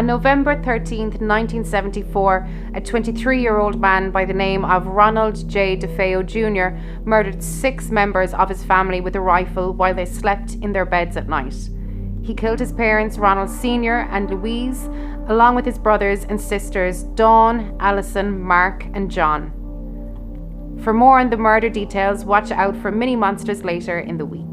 On November 13th, 1974, a 23-year-old man by the name of Ronald J. DeFeo Jr. murdered 6 members of his family with a rifle while they slept in their beds at night. He killed his parents, Ronald Sr. and Louise, along with his brothers and sisters, Dawn, Allison, Mark, and John. For more on the murder details, watch out for mini monsters later in the week.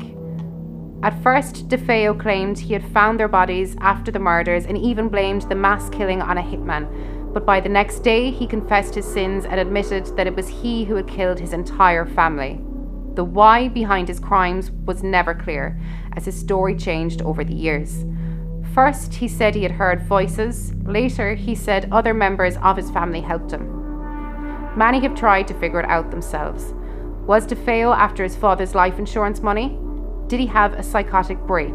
At first, DeFeo claimed he had found their bodies after the murders and even blamed the mass killing on a hitman. But by the next day, he confessed his sins and admitted that it was he who had killed his entire family. The why behind his crimes was never clear, as his story changed over the years. First, he said he had heard voices. Later, he said other members of his family helped him. Many have tried to figure it out themselves. Was DeFeo after his father's life insurance money? Did he have a psychotic break?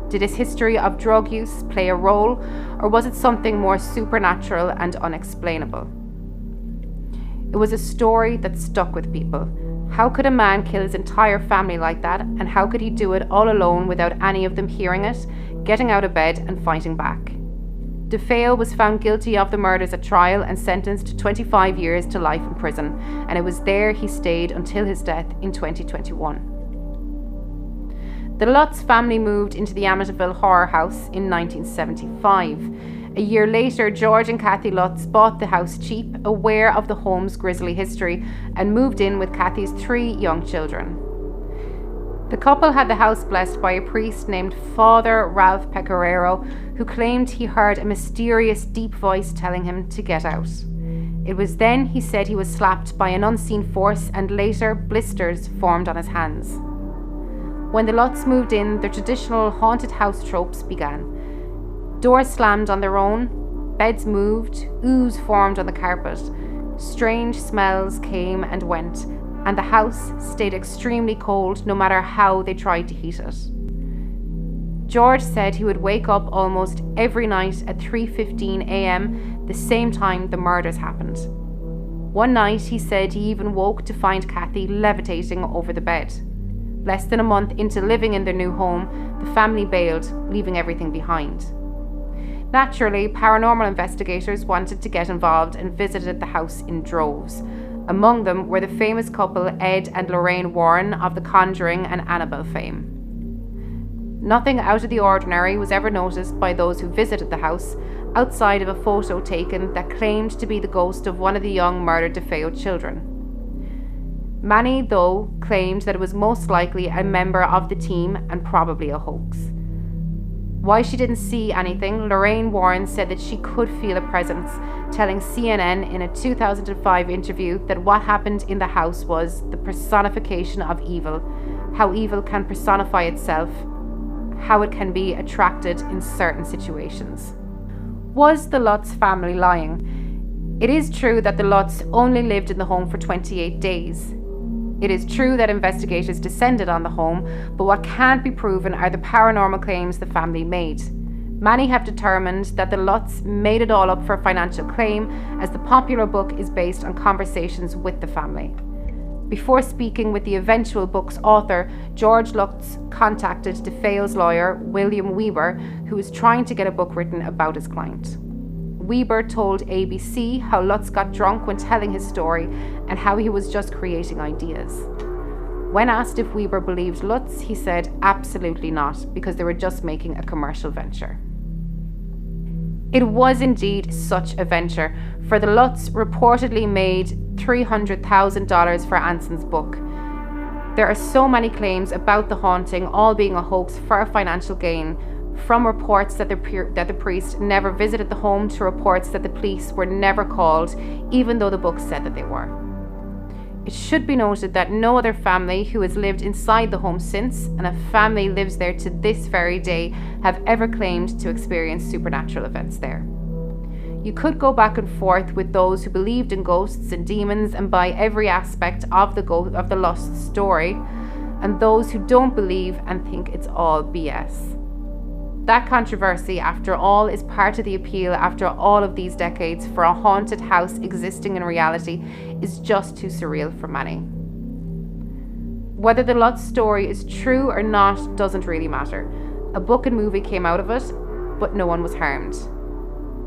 Did his history of drug use play a role, or was it something more supernatural and unexplainable? It was a story that stuck with people. How could a man kill his entire family like that, and how could he do it all alone without any of them hearing it, getting out of bed and fighting back? DeFeo was found guilty of the murders at trial and sentenced to 25 years to life in prison, and it was there he stayed until his death in 2021. The Lutz family moved into the Amityville Horror house in 1975. A year later, George and Kathy Lutz bought the house cheap, aware of the home's grisly history, and moved in with Kathy's 3 young children. The couple had the house blessed by a priest named Father Ralph Pecoraro, who claimed he heard a mysterious deep voice telling him to get out. It was then he said he was slapped by an unseen force, and later blisters formed on his hands. When the Lutz moved in, the traditional haunted house tropes began. Doors slammed on their own, beds moved, ooze formed on the carpet, strange smells came and went, and the house stayed extremely cold no matter how they tried to heat it. George said he would wake up almost every night at 3:15 a.m., the same time the murders happened. One night he said he even woke to find Kathy levitating over the bed. Less than a month into living in their new home, the family bailed, leaving everything behind. Naturally, paranormal investigators wanted to get involved and visited the house in droves. Among them were the famous couple Ed and Lorraine Warren of The Conjuring and Annabelle fame. Nothing out of the ordinary was ever noticed by those who visited the house, outside of a photo taken that claimed to be the ghost of one of the young murdered DeFeo children. Many, though, claimed that it was most likely a member of the team and probably a hoax. Why she didn't see anything, Lorraine Warren said that she could feel a presence, telling CNN in a 2005 interview that what happened in the house was the personification of evil, how evil can personify itself, how it can be attracted in certain situations. Was the Lutz family lying? It is true that the Lutz only lived in the home for 28 days. It is true that investigators descended on the home, but what can't be proven are the paranormal claims the family made. Many have determined that the Lutz made it all up for a financial claim, as the popular book is based on conversations with the family. Before speaking with the eventual book's author, George Lutz contacted DeFeo's lawyer, William Weber, who was trying to get a book written about his client. Weber told ABC how Lutz got drunk when telling his story and how he was just creating ideas. When asked if Weber believed Lutz, he said absolutely not, because they were just making a commercial venture. It was indeed such a venture, for the Lutz reportedly made $300,000 for Anson's book. There are so many claims about the haunting, all being a hoax for a financial gain, from reports that the priest never visited the home to reports that the police were never called, even though the book said that they were. It should be noted that no other family who has lived inside the home since, and a family lives there to this very day, have ever claimed to experience supernatural events there. You could go back and forth with those who believed in ghosts and demons and buy every aspect of the Lutz story, and those who don't believe and think it's all BS. That controversy, after all, is part of the appeal after all of these decades for a haunted house existing in reality is just too surreal for many. Whether the Lutz story is true or not doesn't really matter. A book and movie came out of it, but no one was harmed.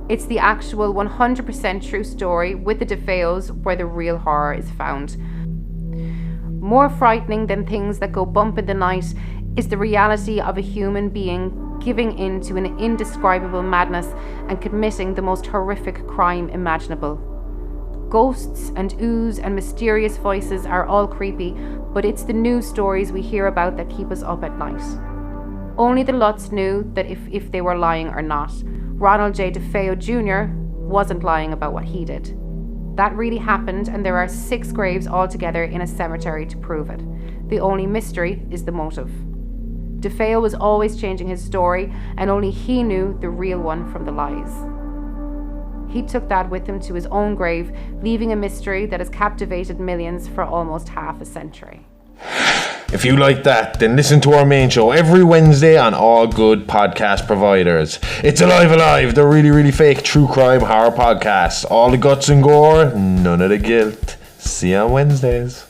It's the actual 100% true story with the DeFeos where the real horror is found. More frightening than things that go bump in the night is the reality of a human being giving in to an indescribable madness and committing the most horrific crime imaginable. Ghosts and ooze and mysterious voices are all creepy, but it's the news stories we hear about that keep us up at night. Only the Lutz knew that if they were lying or not. Ronald J. DeFeo Jr. wasn't lying about what he did. That really happened, and there are 6 graves altogether in a cemetery to prove it. The only mystery is the motive. DeFeo was always changing his story, and only he knew the real one from the lies. He took that with him to his own grave, leaving a mystery that has captivated millions for almost half a century. If you like that, then listen to our main show every Wednesday on all good podcast providers. It's Alive, the really, really fake true crime horror podcast. All the guts and gore, none of the guilt. See you on Wednesdays.